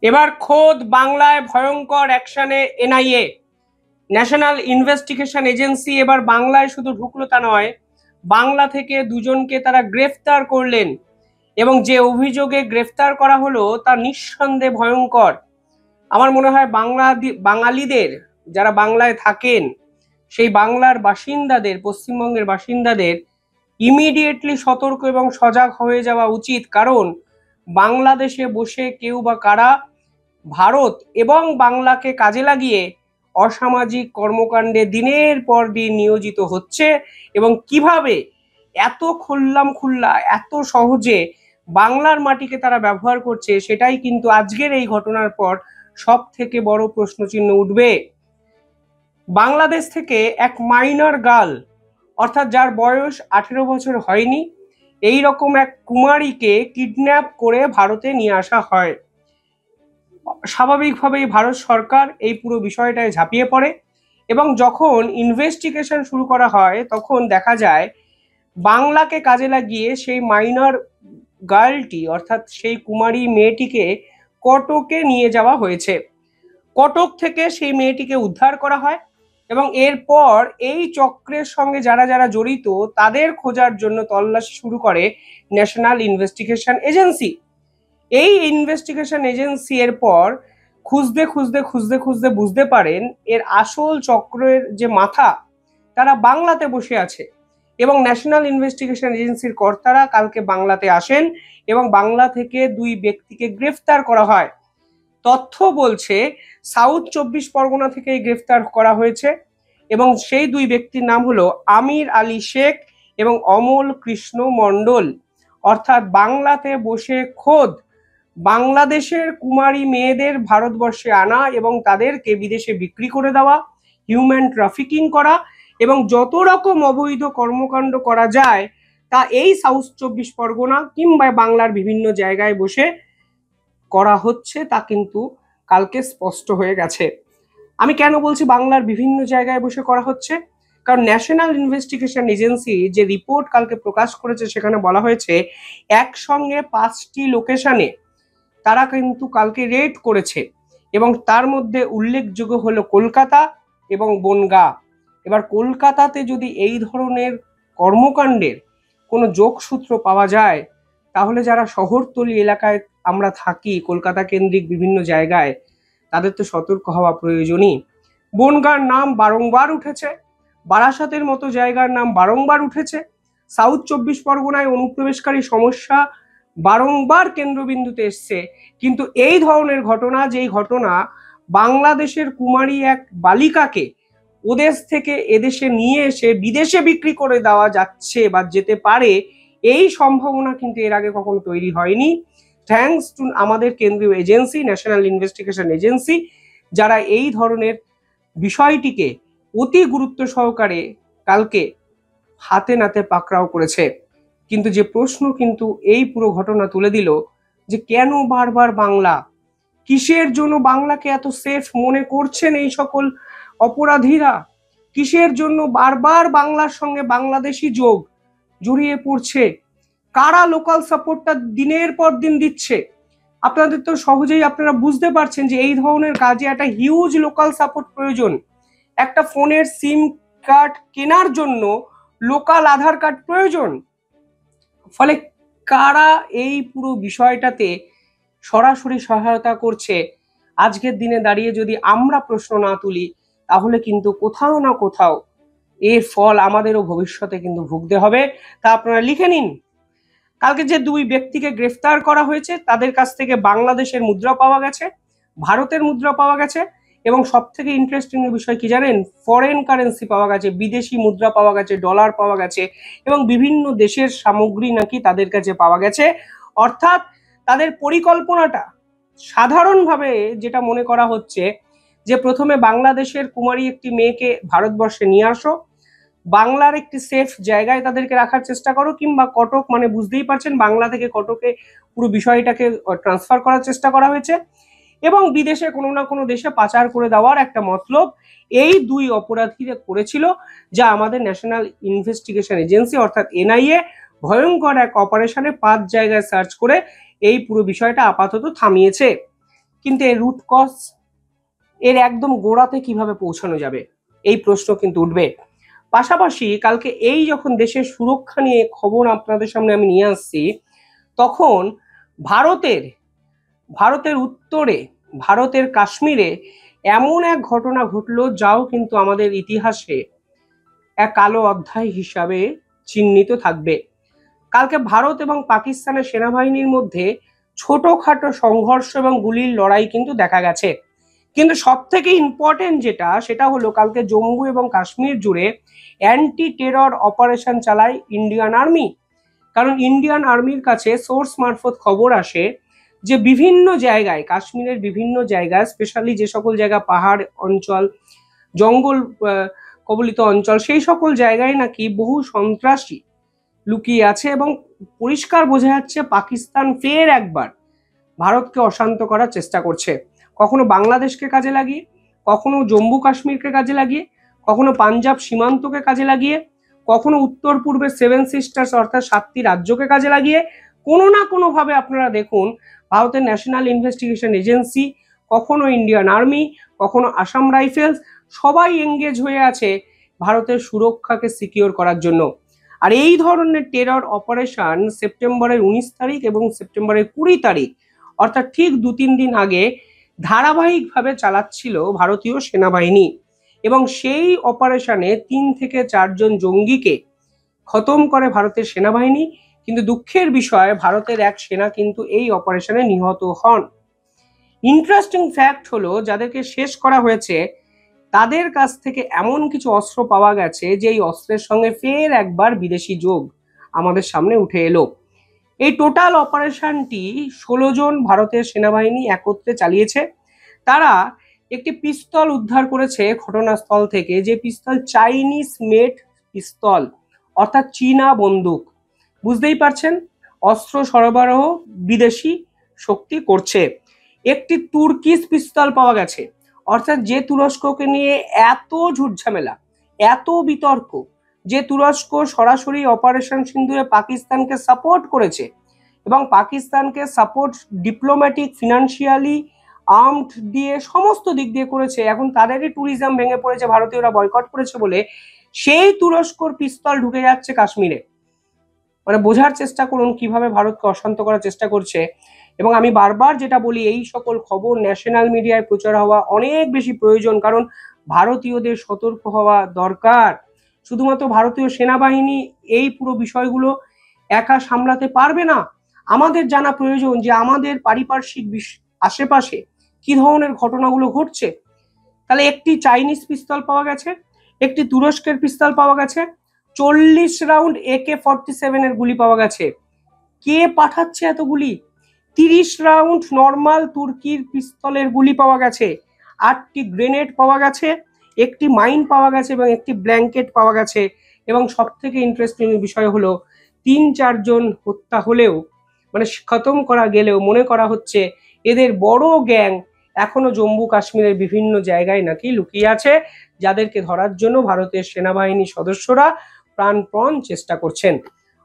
এবার খোদ বাংলায় ভয়ঙ্কর অ্যাকশনে এনআইএ, ন্যাশনাল ইনভেস্টিগেশন এজেন্সি এবার বাংলায় শুধু ঢুকলো তা নয়, বাংলা থেকে দুজনকে তারা গ্রেফতার করলেন। এবং যে অভিযোগে গ্রেফতার করা হলো তা নিঃসন্দেহে ভয়ঙ্কর। আমার মনে হয় বাঙালিদের যারা বাংলায় থাকেন, সেই বাংলার বাসিন্দাদের, পশ্চিমবঙ্গের বাসিন্দাদের ইমিডিয়েটলি সতর্ক এবং সজাগ হয়ে যাওয়া উচিত। কারণ বাংলাদেশে বসে কেউ বা কারা ভারত এবং বাংলাকে কাজে লাগিয়ে অসামাজিক কর্মকাণ্ডে দিনের পর দিন নিয়োজিত হচ্ছে, এবং কিভাবে এত খোল্লা এত সহজে বাংলার মাটিকে তারা ব্যবহার করছে, সেটাই কিন্তু আজকের এই ঘটনার পর সব থেকে বড় প্রশ্নচিহ্ন উঠবে। বাংলাদেশ থেকে এক মাইনর গার্ল, অর্থাৎ যার বয়স 18 বছর হয়নি, এই রকম এক কুমারীকে কিডন্যাপ করে ভারতে নিয়ে আসা হয়। স্বাভাবিকভাবেই ভারত সরকার এই পুরো বিষয়টায় ঝাঁপিয়ে পড়ে, এবং যখন ইনভেস্টিগেশন শুরু করা হয় তখন দেখা যায় বাংলাকে কাজে লাগিয়ে সেই মাইনর গার্লটি, অর্থাৎ সেই কুমারী মেয়েটিকে কটকে নিয়ে যাওয়া হয়েছে। কটক থেকে সেই মেয়েটিকে উদ্ধার করা হয়, এবং এরপর এই চক্রের সঙ্গে যারা যারা জড়িত তাদের খোঁজার জন্য তল্লাশি শুরু করে ন্যাশনাল ইনভেস্টিগেশন এজেন্সি। এই ইনভেস্টিগেশন এজেন্সি এর পর খুঁজতে খুঁজতে খুঁজতে খুঁজতে বুঝতে পারেন এর আসল চক্রের যে মাথা, তারা বাংলাতে বসে আছে। এবং ন্যাশনাল ইনভেস্টিগেশন এজেন্সির কর্তারা কালকে বাংলাতে আসেন এবং বাংলা থেকে দুই ব্যক্তিকে গ্রেফতার করা হয়। তথ্য বলছে সাউথ 24 পরগনা থেকে গ্রেফতার করা হয়েছে, এবং সেই দুই ব্যক্তির নাম হলো আমির আলী শেখ এবং অমল কৃষ্ণ মণ্ডল। অর্থাৎ বাংলাতে বসে খোদ বাংলাদেশের কুমারী মেয়েদের ভারতবর্ষে আনা এবং তাদেরকে বিদেশে বিক্রি করে দেওয়া, হিউম্যান ট্রাফিকিং করা এবং যত রকম অবৈধ কর্মকাণ্ড করা যায় তা এই সাউথ 24 পরগনা কিংবা বাংলার বিভিন্ন জায়গায় বসে করা হচ্ছে, তা কিন্তু কালকে স্পষ্ট হয়ে গেছে। আমি কেন বলছি বাংলার বিভিন্ন জায়গায় বসে করা হচ্ছে? কারণ ন্যাশনাল ইনভেস্টিগেশন এজেন্সি যে রিপোর্ট কালকে প্রকাশ করেছে সেখানে বলা হয়েছে একসঙ্গে 5টি লোকেশনে তারা কিন্তু কালকে রেড করেছে, এবং তার মধ্যে উল্লেখযোগ্য হলো কলকাতা এবং বনগাঁ। এবার কলকাতাতে যদি এই ধরনের কর্মকাণ্ডের কোনো যোগসূত্র পাওয়া যায়, তাহলে যারা শহরতলি এলাকায় আমরা থাকি, কলকাতা কেন্দ্রিক বিভিন্ন জায়গায়, তাদের তো সতর্ক হওয়া প্রয়োজনই। বনগাঁর নাম বারংবার উঠেছে, বারাসাতের মতো জায়গার নাম বারংবার উঠেছে। সাউথ 24 পরগনায় অনুপ্রবেশকারী সমস্যা বারংবার কেন্দ্রবিন্দুতে এসছে, কিন্তু এই ধরনের ঘটনা, যেই ঘটনা বাংলাদেশের কুমারী এক বালিকাকে ওদেশ থেকে এদেশে নিয়ে এসে বিদেশে বিক্রি করে দেওয়া যাচ্ছে বা যেতে পারে, এই সম্ভাবনা কিন্তু এর আগে কখনো তৈরি হয়নি। থ্যাঙ্কস টু আমাদের কেন্দ্রীয় এজেন্সি ন্যাশনাল ইনভেস্টিগেশন এজেন্সি, যারা এই ধরনের বিষয়টিকে অতি গুরুত্ব সহকারে কালকে হাতে নাতে পাকড়াও করেছে। কিন্তু যে প্রশ্ন কিন্তু এই পুরো ঘটনা তুলে দিল, যে কেন বারবার বাংলা, কিসের জন্য বাংলাকে এত সেফ মনে করছেন এই সকল অপরাধীরা, কিসের জন্য বারবার বাংলার সঙ্গে বাংলাদেশি যোগ জড়িয়ে পড়ছে, কারা লোকাল সাপোর্টটা দিনের পর দিন দিচ্ছে। আপনাদের তো সহজেই আপনারা বুঝতে পারছেন যে এই ধরনের কাজে একটা হিউজ লোকাল সাপোর্ট প্রয়োজন। একটা ফোনের সিম কার্ড কেনার জন্য লোকাল আধার কার্ড প্রয়োজন। ফলে কারা এই পুরো বিষয়টাতে সরাসরি সহায়তা করছে, আজকের দিনে দাঁড়িয়ে যদি আমরা প্রশ্ন না তুলি, তাহলে কিন্তু কোথাও না কোথাও এর ফল আমাদেরও ভবিষ্যতে কিন্তু ভুগতে হবে। তা আপনারা লিখে নিন। কালকে যে দুই ব্যক্তিকে গ্রেফতার করা হয়েছে তাদের কাছ থেকে বাংলাদেশের মুদ্রা পাওয়া গেছে, ভারতের মুদ্রা পাওয়া গেছে, এবং সব থেকে ইন্টারেস্টিং বিষয় কি জানেন, ফরেন কারেন্সি পাওয়া গেছে, বিদেশি মুদ্রা পাওয়া গেছে, ডলার পাওয়া গেছে, এবং বিভিন্ন দেশের সামগ্রী নাকি তাদের কাছে পাওয়া গেছে। অর্থাৎ তাদের পরিকল্পনাটা সাধারণভাবে যেটা মনে করা হচ্ছে, যে প্রথমে বাংলাদেশের কুমারী একটি মেয়েকে ভারতবর্ষে নিয়ে আসো, বাংলার একটি সেফ জায়গায় তাদেরকে রাখার চেষ্টা করো, কিংবা কটক মানে বুঝতেই পারছেন বাংলা থেকে কটকে পুরো বিষয়টাকে ট্রান্সফার করার চেষ্টা করা হয়েছে, এবং বিদেশে কোনো না কোনো দেশে পাচার করে দেওয়ার একটা মতলব এই দুই অপরাধীরা করেছিল, যা আমাদের ন্যাশনাল ইনভেস্টিগেশন এজেন্সি অর্থাৎ এনআইএ ভয়ঙ্কর এক অপারেশনে 5 জায়গায় সার্চ করে এই পুরো বিষয়টা আপাতত থামিয়েছে। কিন্তু এর রুট কজ, এর একদম গোড়াতে কিভাবে পৌঁছানো যাবে, এই প্রশ্ন কিন্তু উঠবে। পাশাপাশি কালকে এই যখন দেশের সুরক্ষা নিয়ে খবর আপনাদের সামনে আমি নিয়ে আসছি, তখন ভারতের ভারতের উত্তরে, ভারতের কাশ্মীরে এমন এক ঘটনা ঘটলো যাও কিন্তু আমাদের ইতিহাসে এক কালো অধ্যায় হিসাবে চিহ্নিত থাকবে। কালকে ভারত এবং পাকিস্তানের সেনাবাহিনীর মধ্যে ছোটখাটো সংঘর্ষ এবং গুলির লড়াই কিন্তু দেখা গেছে, কিন্তু সব থেকে ইম্পর্টেন্ট যেটা, সেটা হলো কালকে জম্মু এবং কাশ্মীর জুড়ে অ্যান্টি টেরর অপারেশন চালায় ইন্ডিয়ান আর্মি। কারণ ইন্ডিয়ান আর্মির কাছে সোর্স মারফত খবর আসে যে বিভিন্ন জায়গায়, কাশ্মীরের বিভিন্ন জায়গায়, স্পেশালি যে সকল জায়গা পাহাড় অঞ্চল, জঙ্গল কবলিত অঞ্চল, সেই সকল জায়গায় নাকি বহু সন্ত্রাসী লুকিয়ে আছে এবং পরিষ্কার বোঝা যাচ্ছে পাকিস্তান ফের একবার ভারতকে অশান্ত করার চেষ্টা করছে। কখনো বাংলাদেশকে কাজে লাগিয়ে, কখনো জম্মু কাশ্মীরকে কাজে লাগিয়ে, কখনো পাঞ্জাব সীমান্তকে কাজে লাগিয়ে, কখনো উত্তর পূর্বে 7 সিস্টার্স অর্থাৎ 7টি রাজ্যকে কাজে লাগিয়ে, কোনো না কোনোভাবে আপনারা দেখুন ভারতের ন্যাশনাল ইনভেস্টিগেশন এজেন্সি, কখনো ইন্ডিয়ান আর্মি, কখনো আসাম রাইফেলস, সবাই এঙ্গেজ হয়ে আছে ভারতের সুরক্ষাকে সিকিওর করার জন্য। আর এই ধরনের টেরর অপারেশন সেপ্টেম্বরের 19 তারিখ এবং সেপ্টেম্বরের 20 তারিখ অর্থাৎ ঠিক 2-3 দিন আগে ধারাবাহিকভাবে চালাচ্ছিল ভারতীয় সেনাবাহিনী, এবং সেই অপারেশনে 3 থেকে 4 জন জঙ্গিকে খতম করে ভারতের সেনাবাহিনী। কিন্তু দুঃখের বিষয়, ভারতের এক সেনা কিন্তু এই অপারেশনে নিহত হন। ইন্টারেস্টিং ফ্যাক্ট হলো, যাদেরকে শেষ করা হয়েছে তাদের কাছ থেকে এমন কিছু অস্ত্র পাওয়া গেছে যে এই অস্ত্রের সঙ্গে ফের একবার বিদেশি যোগ আমাদের সামনে উঠে এলো। এই টোটাল অপারেশনটি 16 জন ভারতের সেনাবাহিনী একত্রে চালিয়েছে। তারা একটি পিস্তল উদ্ধার করেছে ঘটনাস্থল থেকে, যে পিস্তল চাইনিজ মেড পিস্তল, অর্থাৎ চীনা বন্দুক। বুঝতেই পারছেন, অস্ত্র সরবরাহ বিদেশি শক্তি করছে। একটি তুর্কিশ পিস্তল পাওয়া গেছে, অর্থাৎ যে তুরস্ককে নিয়ে এত ঝুটঝামেলা, এত বিতর্ক, যে তুরস্ক সরাসরি অপারেশন সিন্দুরে পাকিস্তানকে সাপোর্ট করেছে এবং পাকিস্তানকে সাপোর্ট ডিপ্লোম্যাটিক, ফিনান্সিয়ালি, আর্মড দিয়ে, সমস্ত দিক দিয়ে করেছে। এখন তাদেরই ট্যুরিজম ভেঙে পড়েছে, ভারতীয়রা বয়কট করেছে বলে সেই তুরস্কর পিস্তল ঢুকে যাচ্ছে কাশ্মীরে। মানে বোঝার চেষ্টা করুন কিভাবে ভারতকে অশান্ত করার চেষ্টা করছে। এবং আমি বারবার যেটা বলি, এই সকল খবর ন্যাশনাল মিডিয়ায় প্রচার হওয়া অনেক বেশি প্রয়োজন, কারণ ভারতীয়দের সতর্ক হওয়া দরকার। শুধুমাত্র ভারতীয় সেনাবাহিনী এই পুরো বিষয়গুলো একা সামলাতে পারবে না। আমাদের জানা প্রয়োজন যে আমাদের পারিপার্শ্বিক আশেপাশে কি ধরনের ঘটনাগুলো ঘটছে। তাহলে একটি চাইনিজ পিস্তল পাওয়া গেছে, একটি তুরস্কের পিস্তল পাওয়া গেছে, 40 রাউন্ড AK-47 এর গুলি পাওয়া গেছে। কে পাঠাচ্ছে এত গুলি? 30 রাউন্ড নর্মাল তুর্কির পিস্তলের গুলি পাওয়া গেছে, 8টি গ্রেনেড পাওয়া গেছে, একটি মাইন পাওয়া গেছে এবং একটি ব্ল্যাঙ্কেট পাওয়া গেছে। এবং সব থেকে ইন্টারেস্টিং বিষয় হলো 3-4 জন হত্যা হলেও, মানে খতম করা গেলেও, মনে করা হচ্ছে এদের বড় গ্যাং এখনো জম্মু কাশ্মীরের বিভিন্ন জায়গায় নাকি লুকিয়ে আছে, যাদেরকে ধরার জন্য ভারতের সেনাবাহিনীর সদস্যরা প্রাণপণ চেষ্টা করছেন।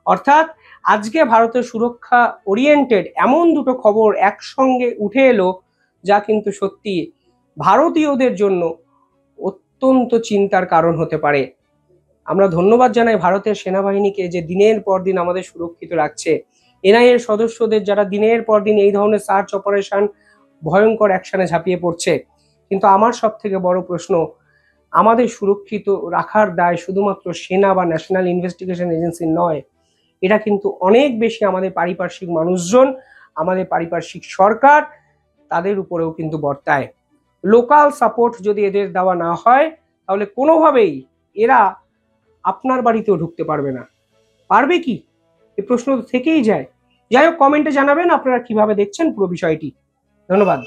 অর্থাৎ আজকে ভারতের সুরক্ষা ওরিয়েন্টেড এমন দুটো খবর একসঙ্গে উঠে এলো, যা কিন্তু সত্যি ভারতীয়দের জন্য অত্যন্ত চিন্তার কারণ হতে পারে। আমরা ধন্যবাদ জানাই ভারতের সেনাবাহিনীকে, যে দিনের পর দিন আমাদের সুরক্ষিত রাখছে। এনআইএর সদস্যদের, যারা দিনের পর দিন এই ধরনের সার্চ অপারেশন, ভয়ঙ্কর অ্যাকশনে ঝাঁপিয়ে পড়ছে। কিন্তু আমার সব থেকে বড় প্রশ্ন, আমাদের সুরক্ষিত রাখার দায় শুধুমাত্র সেনা বা ন্যাশনাল ইনভেস্টিগেশন এজেন্সির নয়, এটা কিন্তু অনেক বেশি আমাদের পারিপার্শ্বিক মানুষজন, আমাদের পারিপার্শ্বিক সরকার, তাদের উপরেও কিন্তু বর্তায়। লোকাল সাপোর্ট যদি এদের দেওয়া না হয়, তাহলে কোনোভাবেই এরা আপনার বাড়িতেও ঢুকতে পারবে না। পারবে কি? এই প্রশ্ন থেকেই যায়। যাই হোক, কমেন্টে জানাবেন আপনারা কিভাবে দেখছেন পুরো বিষয়টি। ধন্যবাদ।